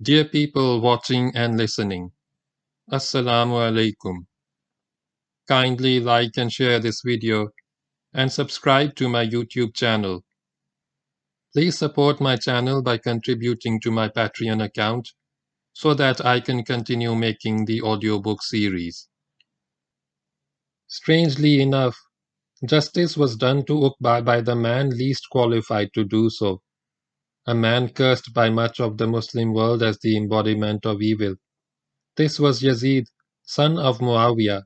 Dear people watching and listening, Assalamu alaikum. Kindly like and share this video and subscribe to my YouTube channel. Please support my channel by contributing to my Patreon account so that I can continue making the audiobook series. Strangely enough, justice was done to Uqba by the man least qualified to do so, a man cursed by much of the Muslim world as the embodiment of evil. This was Yazid, son of Muawiyah,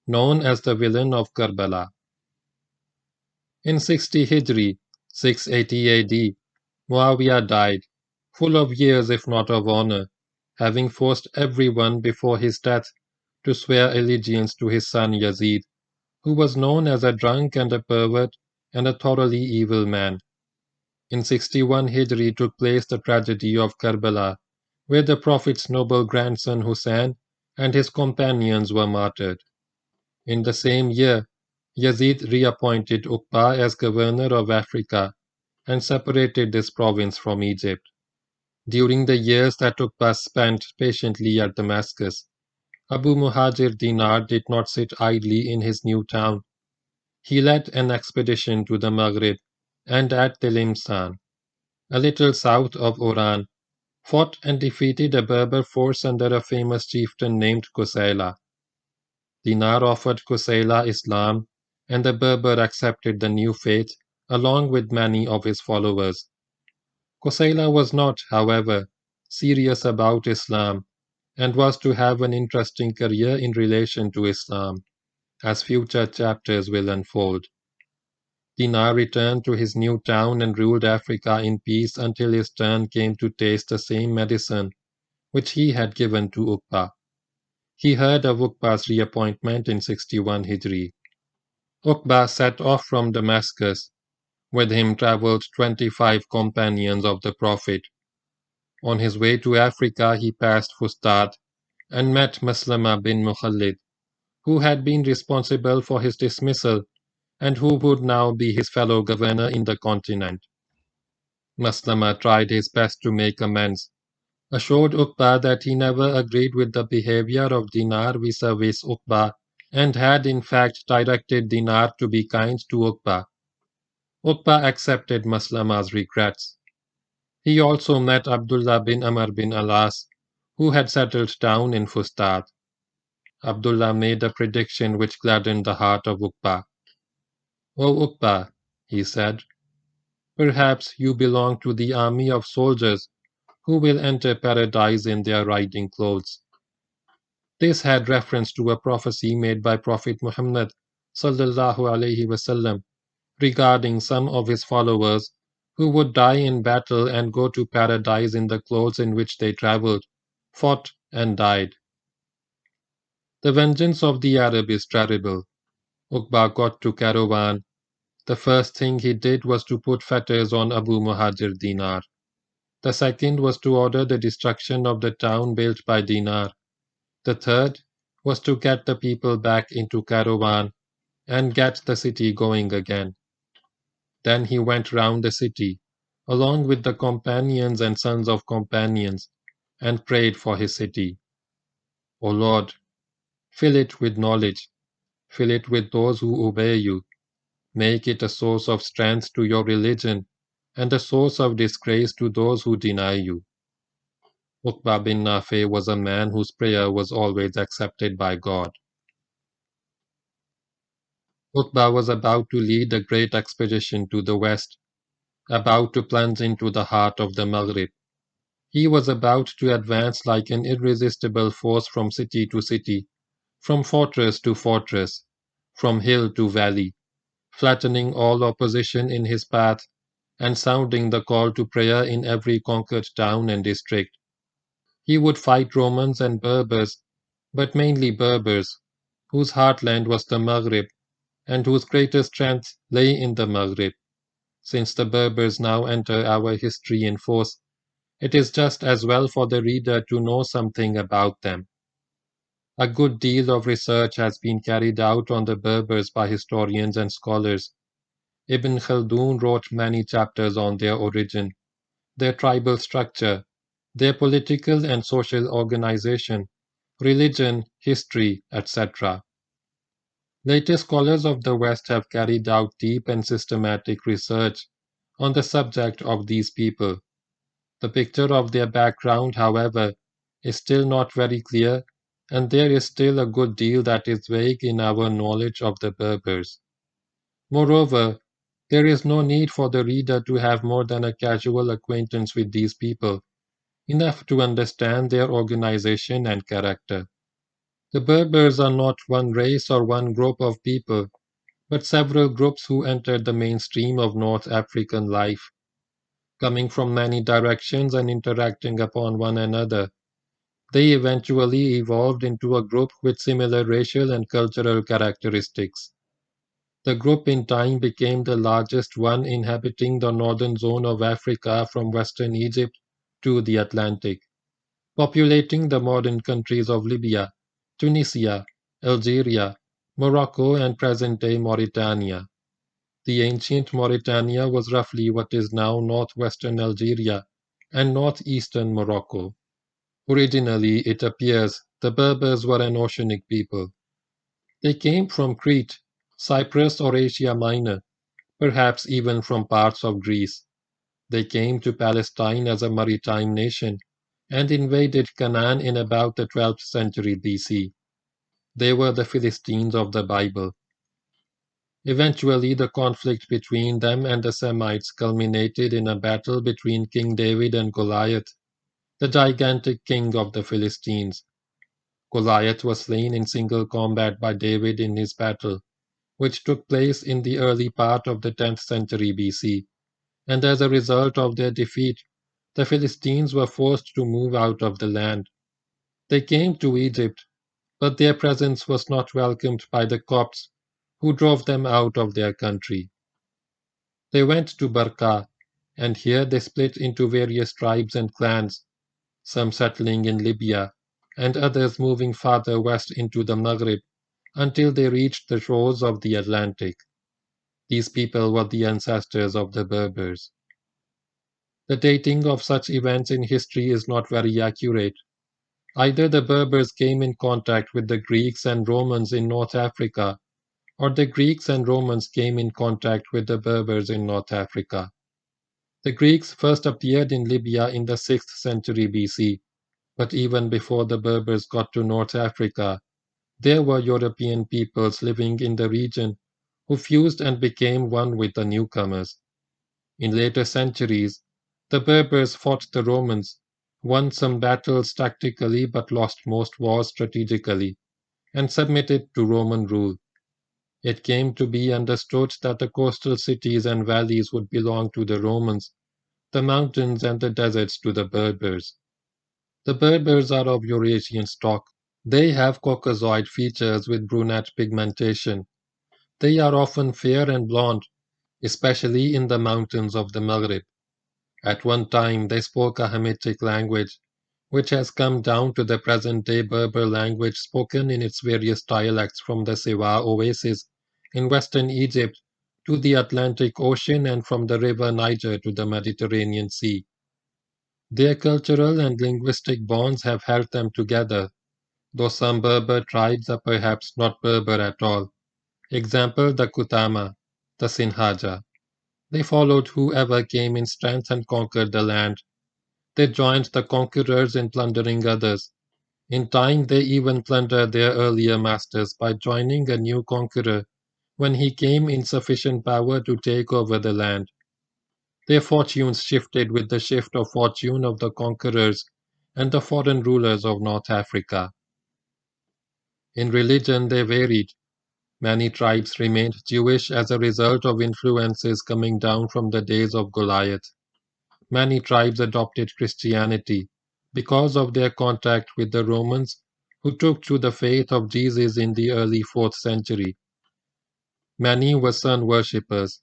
known as the villain of Karbala. In 60 Hijri, 680 AD, Muawiyah died, full of years if not of honor, having forced everyone before his death to swear allegiance to his son Yazid, who was known as a drunk and a pervert and a thoroughly evil man. In 61 Hijri took place the tragedy of Karbala, where the Prophet's noble grandson Hussein and his companions were martyred. In the same year, Yazid reappointed Uqba as governor of Africa and separated this province from Egypt. During the years that Uqba spent patiently at Damascus, Abu Muhajir Dinar did not sit idly in his new town. He led an expedition to the Maghrib and at Tilimsan, a little south of Oran, fought and defeated a Berber force under a famous chieftain named Qusayla. Dinar offered Qusayla Islam, and the Berber accepted the new faith along with many of his followers. Qusayla was not, however, serious about Islam and was to have an interesting career in relation to Islam, as future chapters will unfold. Dinar returned to his new town and ruled Africa in peace until his turn came to taste the same medicine which he had given to Uqba. He heard of Uqba's reappointment in 61 Hijri. Uqba set off from Damascus. With him travelled 25 companions of the Prophet. On his way to Africa, he passed Fustat and met Maslama bin Mukhallid, who had been responsible for his dismissal and who would now be his fellow governor in the continent. Maslama tried his best to make amends, assured Uqba that he never agreed with the behavior of Dinar vis-a-vis Uqba and had in fact directed Dinar to be kind to Uqba. Uqba accepted Maslama's regrets. He also met Abdullah bin amrbinalaas, who had settled down in Fustat. Abdullah made a prediction which gladdened the heart of Uqba. "O Uqba," he said, "perhaps you belong to the army of soldiers who will enter paradise in their riding clothes." This had reference to a prophecy made by Prophet Muhammad sallallahu alaihi wasallam regarding some of his followers who would die in battle and go to paradise in the clothes in which they traveled, fought, and died. The vengeance of the Arab is terrible. Uqba got to Caravan. The first thing he did was to put fetters on Abu Muhajir Dinar. The second was to order the destruction of the town built by Dinar. The third was to get the people back into Caravan and get the city going again. Then he went round the city, along with the companions and sons of companions, and prayed for his city. O Lord, fill it with knowledge, fill it with those who obey you, make it a source of strength to your religion, and a source of disgrace to those who deny you. Uqba bin Nafe was a man whose prayer was always accepted by God. Uqba was about to lead a great expedition to the west, about to plunge into the heart of the Maghrib. He was about to advance like an irresistible force from city to city, from fortress to fortress, from hill to valley, flattening all opposition in his path and sounding the call to prayer in every conquered town and district. He would fight Romans and Berbers, but mainly Berbers, whose heartland was the Maghrib and whose greatest strength lay in the Maghrib. Since the Berbers now enter our history in force, it is just as well for the reader to know something about them. A good deal of research has been carried out on the Berbers by historians and scholars. Ibn Khaldun wrote many chapters on their origin, their tribal structure, their political and social organization, religion, history, etc. Later scholars of the West have carried out deep and systematic research on the subject of these people. The picture of their background, however, is still not very clear, and there is still a good deal that is vague in our knowledge of the Berbers. Moreover, there is no need for the reader to have more than a casual acquaintance with these people, enough to understand their organization and character. The Berbers are not one race or one group of people, but several groups who entered the mainstream of North African life, coming from many directions and interacting upon one another. They eventually evolved into a group with similar racial and cultural characteristics. The group in time became the largest one inhabiting the northern zone of Africa from western Egypt to the Atlantic, populating the modern countries of Libya, Tunisia, Algeria, Morocco, and present-day Mauritania. The ancient Mauritania was roughly what is now northwestern Algeria and northeastern Morocco. Originally, it appears, the Berbers were an oceanic people. They came from Crete, Cyprus, or Asia Minor, perhaps even from parts of Greece. They came to Palestine as a maritime nation and invaded Canaan in about the 12th century BC. They were the Philistines of the Bible. Eventually, the conflict between them and the Semites culminated in a battle between King David and Goliath, the gigantic king of the Philistines. Goliath was slain in single combat by David in his battle, which took place in the early part of the 10th century BC, and as a result of their defeat, the Philistines were forced to move out of the land. They came to Egypt, but their presence was not welcomed by the Copts, who drove them out of their country. They went to Barca, and here they split into various tribes and clans, some settling in Libya, and others moving farther west into the Maghreb until they reached the shores of the Atlantic. These people were the ancestors of the Berbers. The dating of such events in history is not very accurate. Either the Berbers came in contact with the Greeks and Romans in North Africa, or the Greeks and Romans came in contact with the Berbers in North Africa. The Greeks first appeared in Libya in the 6th century BC, but even before the Berbers got to North Africa, there were European peoples living in the region who fused and became one with the newcomers. In later centuries, the Berbers fought the Romans, won some battles tactically but lost most wars strategically, and submitted to Roman rule. It came to be understood that the coastal cities and valleys would belong to the Romans, the mountains and the deserts to the Berbers. The Berbers are of Eurasian stock. They have Caucasoid features with brunette pigmentation. They are often fair and blonde, especially in the mountains of the Maghreb. At one time, they spoke a Hamitic language, which has come down to the present-day Berber language spoken in its various dialects from the Siwa oasis in western Egypt to the Atlantic Ocean and from the river Niger to the Mediterranean Sea. Their cultural and linguistic bonds have held them together, though some Berber tribes are perhaps not Berber at all. Example, the Kutama, the Sinhaja. They followed whoever came in strength and conquered the land. They joined the conquerors in plundering others. In time, they even plundered their earlier masters by joining a new conqueror when he came in sufficient power to take over the land. Their fortunes shifted with the shift of fortune of the conquerors and the foreign rulers of North Africa. In religion, they varied. Many tribes remained Jewish as a result of influences coming down from the days of Goliath. Many tribes adopted Christianity because of their contact with the Romans who took to the faith of Jesus in the early 4th century. Many were sun worshippers.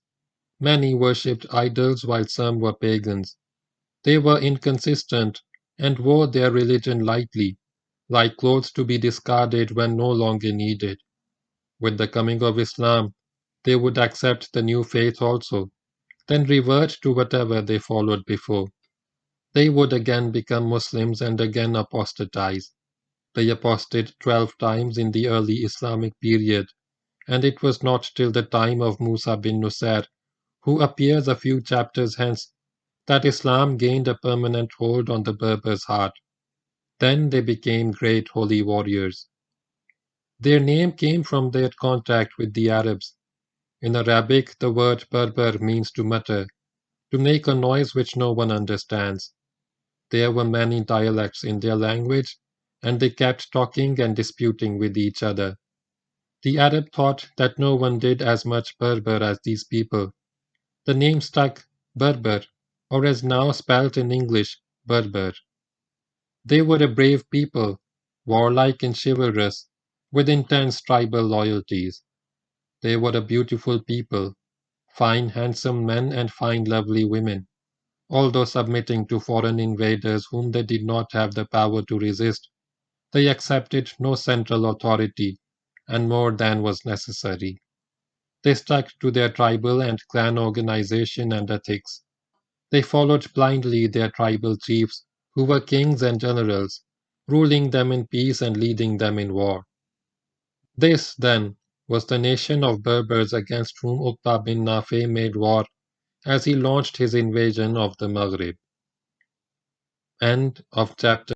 Many worshipped idols while some were pagans. They were inconsistent and wore their religion lightly, like clothes to be discarded when no longer needed. With the coming of Islam, they would accept the new faith also, then revert to whatever they followed before. They would again become Muslims and again apostatize. They apostated 12 times in the early Islamic period, and it was not till the time of Musa bin Nusayr, who appears a few chapters hence, that Islam gained a permanent hold on the Berbers' heart. Then they became great holy warriors. Their name came from their contact with the Arabs. In Arabic, the word Berber means to mutter, to make a noise which no one understands. There were many dialects in their language, and they kept talking and disputing with each other. The Arab thought that no one did as much Berber as these people. The name stuck, Berber, or as now spelt in English, Berber. They were a brave people, warlike and chivalrous, with intense tribal loyalties. They were a beautiful people, fine, handsome men and fine, lovely women, although submitting to foreign invaders whom they did not have the power to resist. They accepted no central authority, and more than was necessary. They stuck to their tribal and clan organization and ethics. They followed blindly their tribal chiefs, who were kings and generals, ruling them in peace and leading them in war. This, then, was the nation of Berbers against whom Uqba bin Nafe made war as he launched his invasion of the Maghreb. End of chapter.